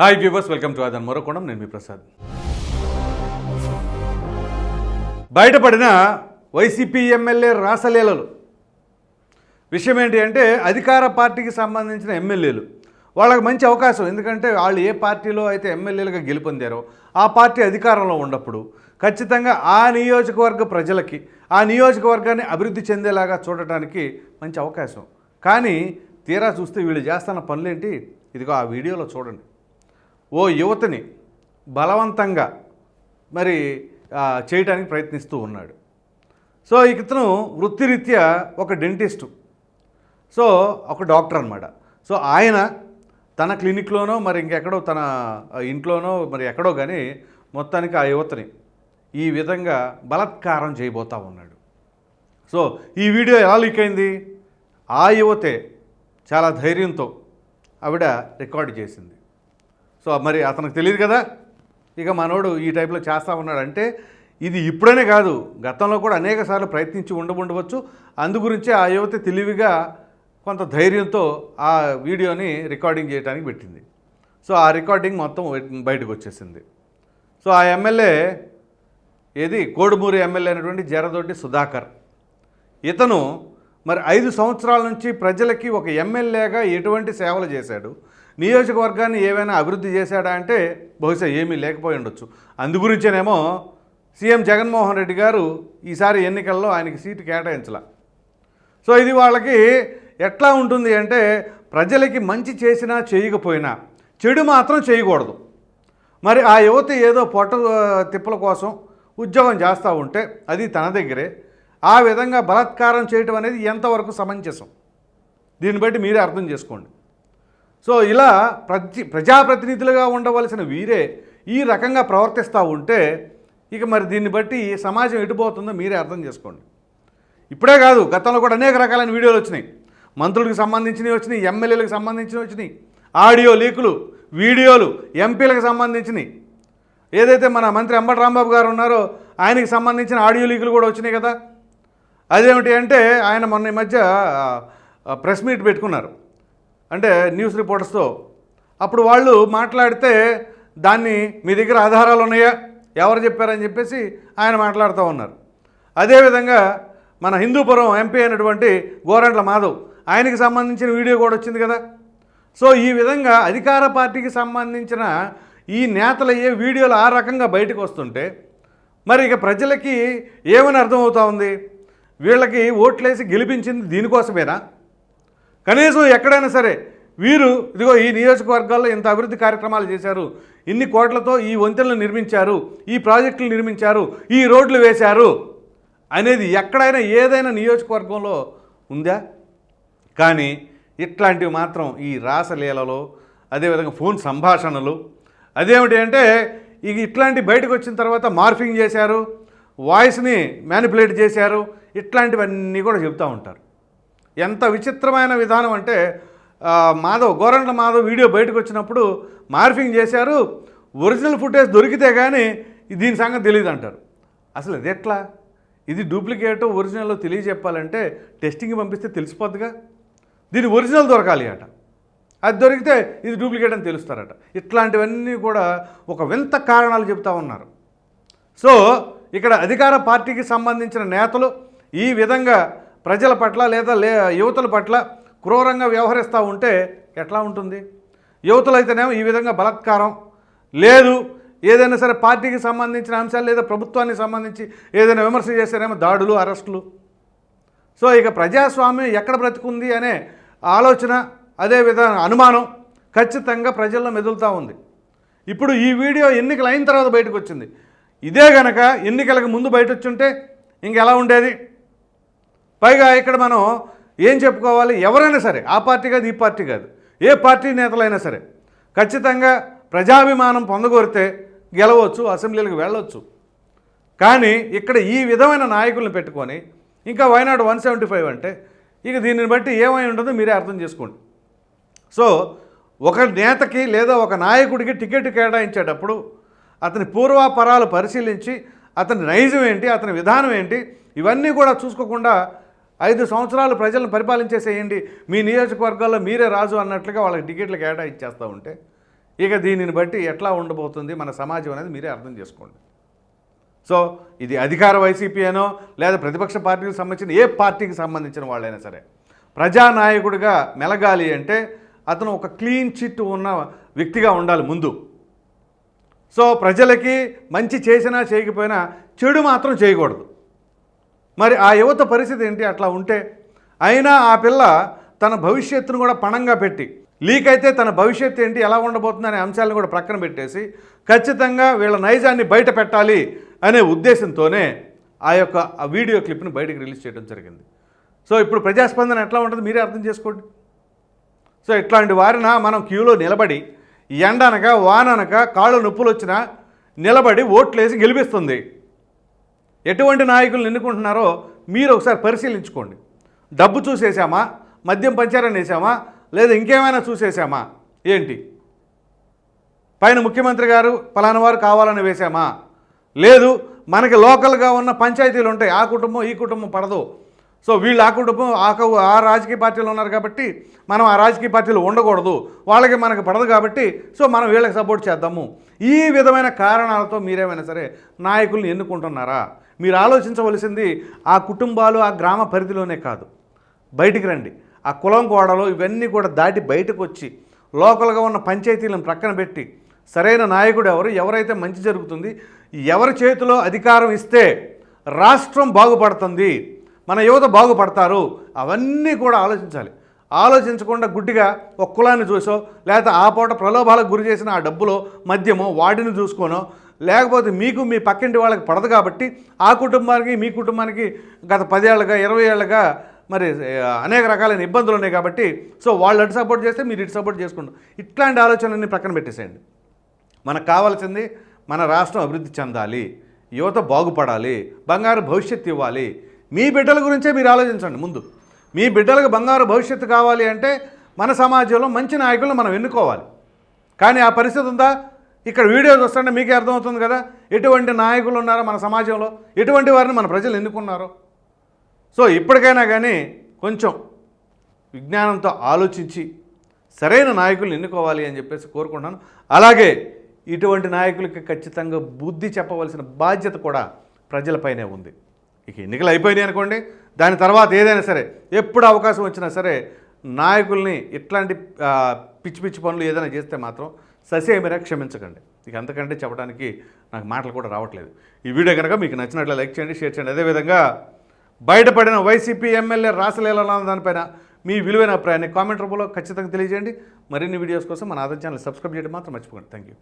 Hi viewers, welcome to Aadhan మరోకోణం. నేను మీ ప్రసాద్. బయటపడిన వైసీపీ ఎమ్మెల్యే రాసలీలలు విషయం ఏంటి అంటే, అధికార పార్టీకి సంబంధించిన ఎమ్మెల్యేలు వాళ్ళకి మంచి అవకాశం. ఎందుకంటే వాళ్ళు ఏ పార్టీలో అయితే ఎమ్మెల్యేలుగా గెలుపొందారో ఆ పార్టీ అధికారంలో ఉన్నప్పుడు ఖచ్చితంగా ఆ నియోజకవర్గ ప్రజలకి ఆ నియోజకవర్గాన్ని అభివృద్ధి చెందేలాగా చూడటానికి మంచి అవకాశం. కానీ తీరా చూస్తే వీళ్ళు చేస్తున్న పనులేంటి? ఇదిగో ఆ వీడియోలో చూడండి. ఓ యువతిని బలవంతంగా మరి చేయడానికి ప్రయత్నిస్తూ ఉన్నాడు. సో ఇతను వృత్తిరీత్యా ఒక డెంటిస్టు, సో ఒక డాక్టర్ అనమాట. సో ఆయన తన క్లినిక్లోనో మరి ఇంకెక్కడో తన ఇంట్లోనో మరి ఎక్కడో కానీ మొత్తానికి ఆ యువతిని ఈ విధంగా బలాత్కారం చేయబోతూ ఉన్నాడు. సో ఈ వీడియో ఎలా లీక్ అయింది? ఆ యువతే చాలా ధైర్యంతో ఆవిడ రికార్డు చేసింది. సో మరి అతనికి తెలియదు కదా, ఇక మనోడు ఈ టైప్లో చేస్తూ ఉన్నాడు. అంటే ఇది ఇప్పుడనే కాదు, గతంలో కూడా అనేక సార్లు ప్రయత్నించి ఉండవచ్చు. అందు గురించే ఆ యువతి తెలివిగా కొంత ధైర్యంతో ఆ వీడియోని రికార్డింగ్ చేయడానికి పెట్టింది. సో ఆ రికార్డింగ్ మొత్తం బయటకు వచ్చేసింది. సో ఆ ఎమ్మెల్యే కోడుమూరి ఎమ్మెల్యే అయినటువంటి జరదొడ్డి సుధాకర్, ఇతను మరి 5 సంవత్సరాల నుంచి ప్రజలకి ఒక ఎమ్మెల్యేగా ఎటువంటి సేవలు చేశాడు, నియోజకవర్గాన్ని ఏమైనా అభివృద్ధి చేశాడా అంటే బహుశా ఏమీ లేకపోయి ఉండొచ్చు. అందుగురించేనేమో సీఎం జగన్మోహన్ రెడ్డి గారు ఈసారి ఎన్నికల్లో ఆయనకి సీటు కేటాయించాల. సో ఇది వాళ్ళకి ఎట్లా ఉంటుంది అంటే, ప్రజలకి మంచి చేసినా చేయకపోయినా చెడు మాత్రం చేయకూడదు. మరి ఆ యువత ఏదో పొట్ట తిప్పల కోసం ఉద్యోగం చేస్తూ ఉంటే అది తన దగ్గరే ఆ విధంగా బలాత్కారం చేయటం అనేది ఎంతవరకు సమంజసం? దీన్ని బట్టి మీరే అర్థం చేసుకోండి. సో ఇలా ప్రజాప్రతినిధులుగా ఉండవలసిన వీరే ఈ రకంగా ప్రవర్తిస్తూ ఉంటే ఇక మరి దీన్ని బట్టి సమాజం ఎటుపోతుందో మీరే అర్థం చేసుకోండి. ఇప్పుడే కాదు, గతంలో కూడా అనేక రకాలైన వీడియోలు వచ్చినాయి. మంత్రులకు సంబంధించినవి వచ్చినాయి, ఎమ్మెల్యేలకు సంబంధించినవి వచ్చినాయి, ఆడియో లీకులు, వీడియోలు, ఎంపీలకు సంబంధించినవి. ఏదైతే మన మంత్రి అంబటి రాంబాబు గారు ఉన్నారో ఆయనకి సంబంధించిన ఆడియో లీకులు కూడా వచ్చినాయి కదా. అదేమిటి అంటే, ఆయన మొన్న ఈ మధ్య ప్రెస్ మీట్ పెట్టుకున్నారు, అంటే న్యూస్ రిపోర్టర్స్తో. అప్పుడు వాళ్ళు మాట్లాడితే దాన్ని మీ దగ్గర ఆధారాలు ఉన్నాయా, ఎవరు చెప్పారని చెప్పేసి ఆయన మాట్లాడుతూ ఉన్నారు. అదేవిధంగా మన హిందూపురం ఎంపీ అయినటువంటి గోరంట్ల మాధవ్, ఆయనకి సంబంధించిన వీడియో కూడా వచ్చింది కదా. సో ఈ విధంగా అధికార పార్టీకి సంబంధించిన ఈ నేతలయ్యే వీడియోలు ఆ రకంగా బయటకు వస్తుంటే మరి ఇక ప్రజలకి ఏమని అర్థమవుతూ ఉంది? వీళ్ళకి ఓట్లేసి గెలిపించింది దీనికోసమేనా? కనీసం ఎక్కడైనా సరే వీరు ఇదిగో ఈ నియోజకవర్గాల్లో ఇంత అభివృద్ధి కార్యక్రమాలు చేశారు, ఇన్ని కోట్లతో ఈ వంతెనలు నిర్మించారు, ఈ ప్రాజెక్టులు నిర్మించారు, ఈ రోడ్లు వేశారు అనేది ఎక్కడైనా ఏదైనా నియోజకవర్గంలో ఉందా? కానీ ఇట్లాంటివి మాత్రం ఈ రాసలీలలో, అదేవిధంగా ఫోన్ సంభాషణలు, అదేమిటి అంటే ఇక ఇట్లాంటి బయటకు వచ్చిన తర్వాత మార్ఫింగ్ చేశారు, వాయిస్ని మ్యానిపులేట్ చేశారు, ఇట్లాంటివన్నీ కూడా చెబుతూ ఉంటారు. ఎంత విచిత్రమైన విధానం అంటే, గోరంట్ల మాధవ్ వీడియో బయటకు వచ్చినప్పుడు మార్ఫింగ్ చేశారు, ఒరిజినల్ ఫుటేజ్ దొరికితే కానీ దీని సంగతి తెలియదు అంటారు. అసలు ఇది ఎట్లా? ఇది డూప్లికేట్ ఒరిజినల్ తెలియజెప్పాలంటే టెస్టింగ్ పంపిస్తే తెలిసిపోద్దిగా. దీని ఒరిజినల్ దొరకాలి అట, అది దొరికితే ఇది డూప్లికేట్ అని తెలుస్తారట. ఇట్లాంటివన్నీ కూడా ఒక వింత కారణాలు చెబుతూ ఉన్నారు. సో ఇక్కడ అధికార పార్టీకి సంబంధించిన నేతలు ఈ విధంగా ప్రజల పట్ల లేదా యువతుల పట్ల క్రూరంగా వ్యవహరిస్తూ ఉంటే ఎట్లా ఉంటుంది? యువతులైతేనేమో ఈ విధంగా బలాత్కారం, లేదు ఏదైనా సరే పార్టీకి సంబంధించిన అంశాలు లేదా ప్రభుత్వానికి సంబంధించి ఏదైనా విమర్శ చేస్తేనేమో దాడులు, అరెస్టులు. సో ఇక ప్రజాస్వామ్యం ఎక్కడ బ్రతుకుంది అనే ఆలోచన, అదే విధంగా అనుమానం ఖచ్చితంగా ప్రజల్లో మెదులుతూ ఉంది. ఇప్పుడు ఈ వీడియో ఎన్నికలు అయిన తర్వాత బయటకు వచ్చింది. ఇదే గనక ఎన్నికలకు ముందు బయట వచ్చుంటే ఇంకెలా ఉండేది? పైగా ఇక్కడ మనం ఏం చెప్పుకోవాలి? ఎవరైనా సరే, ఆ పార్టీ కాదు, ఈ పార్టీ కాదు, ఏ పార్టీ నేతలైనా సరే ఖచ్చితంగా ప్రజాభిమానం పొందగోరితే గెలవచ్చు, అసెంబ్లీలకు వెళ్ళవచ్చు. కానీ ఇక్కడ ఈ విధమైన నాయకులను పెట్టుకొని ఇంకా వైనాడు 175 అంటే ఇక దీనిని బట్టి ఏమై ఉంటుందో మీరే అర్థం చేసుకోండి. సో ఒక నేతకి లేదా ఒక నాయకుడికి టికెట్ కేటాయించేటప్పుడు అతని పూర్వాపరాలు పరిశీలించి అతని నైజం ఏంటి, అతని విధానం ఏంటి, ఇవన్నీ కూడా చూసుకోకుండా 5 సంవత్సరాలు ప్రజలను పరిపాలించేసేయండి, మీ నియోజకవర్గాల్లో మీరే రాజు అన్నట్లుగా వాళ్ళకి టికెట్లు కేటాయించేస్తూ ఉంటే ఇక దీనిని బట్టి ఎట్లా ఉండబోతుంది మన సమాజం అనేది మీరే అర్థం చేసుకోండి. సో ఇది అధికార వైసీపీ అనో లేదా ప్రతిపక్ష పార్టీకి సంబంధించిన ఏ పార్టీకి సంబంధించిన వాళ్ళైనా సరే ప్రజానాయకుడిగా మెలగాలి అంటే అతను ఒక క్లీన్ చిట్ ఉన్న వ్యక్తిగా ఉండాలి ముందు. సో ప్రజలకి మంచి చేసినా చేయకపోయినా చెడు మాత్రం చేయకూడదు. మరి ఆ యువత పరిస్థితి ఏంటి అట్లా ఉంటే? అయినా ఆ పిల్ల తన భవిష్యత్తును కూడా పణంగా పెట్టి లీక్ అయితే తన భవిష్యత్తు ఏంటి ఎలా ఉండబోతుంది అనే అంశాలను కూడా ప్రక్కన పెట్టేసి ఖచ్చితంగా వీళ్ళ నైజాన్ని బయట పెట్టాలి అనే ఉద్దేశంతోనే ఆ వీడియో క్లిప్ని బయటకు రిలీజ్ చేయడం జరిగింది. సో ఇప్పుడు ప్రజాస్పందన ఎట్లా ఉంటుంది మీరే అర్థం చేసుకోండి. సో ఇట్లాంటి వారిన మనం క్యూలో నిలబడి ఎండనక వాననక కాళ్ళు నొప్పులు వచ్చినా నిలబడి ఓట్లేసి గెలిపిస్తుంది. ఎటువంటి నాయకులను ఎన్నుకుంటున్నారో మీరు ఒకసారి పరిశీలించుకోండి. డబ్బు చూసేసామా, మద్యం పంచారని వేసామా, లేదా ఇంకేమైనా చూసేసామా ఏంటి? పైన ముఖ్యమంత్రి గారు పలానా వారు కావాలని వేసామా? లేదు మనకి లోకల్గా ఉన్న పంచాయతీలు ఉంటాయి, ఆ కుటుంబం ఈ కుటుంబం పడదు, సో వీళ్ళు ఆ కుటుంబం ఆ రాజకీయ పార్టీలు ఉన్నారు కాబట్టి మనం ఆ రాజకీయ పార్టీలు ఉండకూడదు, వాళ్ళకి మనకు పడదు కాబట్టి సో మనం వీళ్ళకి సపోర్ట్ చేద్దాము. ఈ విధమైన కారణాలతో మీరేమైనా సరే నాయకుల్ని ఎన్నుకుంటున్నారా? మీరు ఆలోచించవలసింది ఆ కుటుంబాలు ఆ గ్రామ పరిధిలోనే కాదు, బయటికి రండి. ఆ కులం కోడలు ఇవన్నీ కూడా దాటి బయటకు వచ్చి లోకల్గా ఉన్న పంచాయతీలను ప్రక్కన పెట్టి సరైన నాయకుడు ఎవరైతే మంచి జరుగుతుంది, ఎవరి చేతిలో అధికారం ఇస్తే రాష్ట్రం బాగుపడుతుంది, మన యువత బాగుపడతారు, అవన్నీ కూడా ఆలోచించాలి. ఆలోచించకుండా గుడ్డిగా ఒక కులాన్ని చూసో లేకపోతే ఆ పూట ప్రలోభాలకు గురి చేసిన ఆ డబ్బులో మద్యమో వాటిని చూసుకోనో లేకపోతే మీకు మీ పక్కింటి వాళ్ళకి పడదు కాబట్టి ఆ కుటుంబానికి మీ కుటుంబానికి గత 10 ఏళ్ళుగా 20 ఏళ్ళుగా మరి అనేక రకాలైన ఇబ్బందులు ఉన్నాయి కాబట్టి సో వాళ్ళు అటు సపోర్ట్ చేస్తే మీరు ఇటు సపోర్ట్ చేసుకుంటాం. ఇట్లాంటి ఆలోచనలన్నీ ప్రక్కన పెట్టేసేయండి. మనకు కావాల్సింది మన రాష్ట్రం అభివృద్ధి చెందాలి, యువత బాగుపడాలి, బంగారు భవిష్యత్తు ఇవ్వాలి. మీ బిడ్డల గురించే మీరు ఆలోచించండి ముందు. మీ బిడ్డలకు బంగారు భవిష్యత్తు కావాలి అంటే మన సమాజంలో మంచి నాయకులను మనం ఎన్నుకోవాలి. కానీ ఆ పరిస్థితి ఉందా? ఇక్కడ వీడియోస్ వస్తుంటే మీకే అర్థమవుతుంది కదా ఎటువంటి నాయకులు ఉన్నారో మన సమాజంలో, ఎటువంటి వారిని మన ప్రజలు ఎన్నుకున్నారో. సో ఇప్పటికైనా కానీ కొంచెం విజ్ఞానంతో ఆలోచించి సరైన నాయకులు ఎన్నుకోవాలి అని చెప్పేసి కోరుకుంటున్నాను. అలాగే ఇటువంటి నాయకులకి ఖచ్చితంగా బుద్ధి చెప్పవలసిన బాధ్యత కూడా ప్రజలపైనే ఉంది. ఇక ఎన్నికలు అయిపోయినాయి అనుకోండి, దాని తర్వాత ఏదైనా సరే ఎప్పుడు అవకాశం వచ్చినా సరే నాయకుల్ని ఇట్లాంటి పిచ్చి పిచ్చి పనులు ఏదైనా చేస్తే మాత్రం ససేమిరా క్షమించకండి. ఇక అంతకంటే చెప్పడానికి నాకు మాటలు కూడా రావట్లేదు. ఈ వీడియో కనుక మీకు నచ్చినట్లు లైక్ చేయండి, షేర్ చేయండి. అదేవిధంగా బయటపడిన వైసీపీ ఎమ్మెల్యే రాసలీల దానిపైన మీ విలువైన అభిప్రాయాన్ని కామెంట్ రూపంలో ఖచ్చితంగా తెలియజేయండి. మరిన్ని వీడియోస్ కోసం మన ఆదాయం ఛానల్ సబ్స్క్రైబ్ చేయడం మాత్రం మర్చిపోకండి. Thank you.